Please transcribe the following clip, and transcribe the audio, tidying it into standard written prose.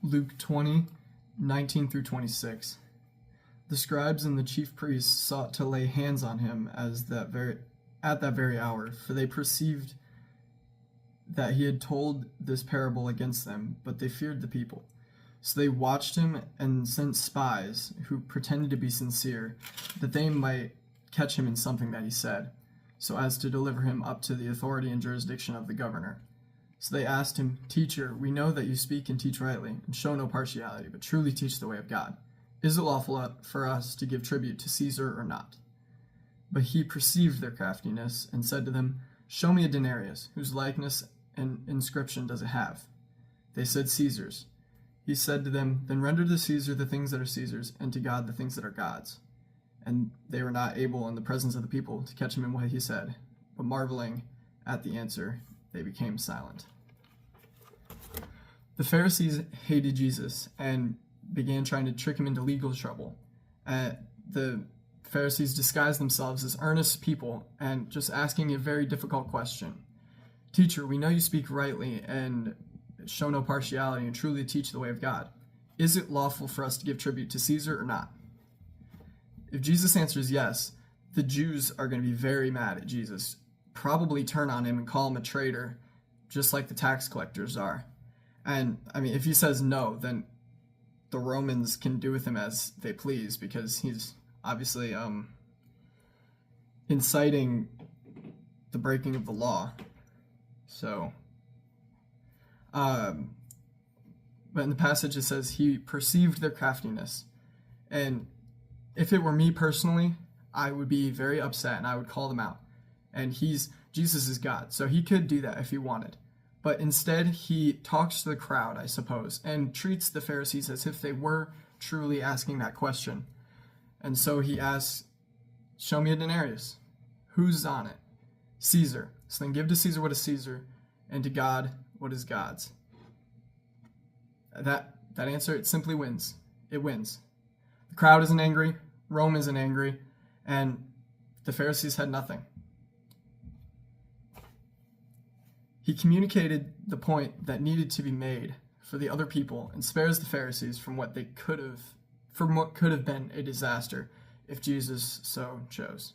Luke 20:19 through 26. The scribes and the chief priests sought to lay hands on him at that very hour, for they perceived that he had told this parable against them, but they feared the people. So they watched him and sent spies who pretended to be sincere, that they might catch him in something that he said, so as to deliver him up to the authority and jurisdiction of the governor. So they asked him, "Teacher, we know that you speak and teach rightly, and show no partiality, but truly teach the way of God. Is it lawful for us to give tribute to Caesar or not?" But he perceived their craftiness, and said to them, "Show me a denarius, whose likeness and inscription does it have?" They said, "Caesar's." He said to them, "Then render to Caesar the things that are Caesar's, and to God the things that are God's." And they were not able in the presence of the people to catch him in what he said, but marveling at the answer, they became silent. The Pharisees hated Jesus and began trying to trick him into legal trouble. The Pharisees disguised themselves as earnest people and just asking a very difficult question. "Teacher, we know you speak rightly and show no partiality and truly teach the way of God. Is it lawful for us to give tribute to Caesar or not?" If Jesus answers yes, the Jews are going to be very mad at Jesus, probably turn on him and call him a traitor, just like the tax collectors are. And, if he says no, then the Romans can do with him as they please, because he's obviously inciting the breaking of the law. So, but in the passage it says he perceived their craftiness. And if it were me personally, I would be very upset and I would call them out. And Jesus is God, so he could do that if he wanted. But instead, he talks to the crowd, I suppose, and treats the Pharisees as if they were truly asking that question. And so he asks, "Show me a denarius. Who's on it?" "Caesar." So then give to Caesar what is Caesar, and to God what is God's. That answer, it simply wins. It wins. The crowd isn't angry, Rome isn't angry, and the Pharisees had nothing. He communicated the point that needed to be made for the other people and spares the Pharisees from what could have been a disaster if Jesus so chose.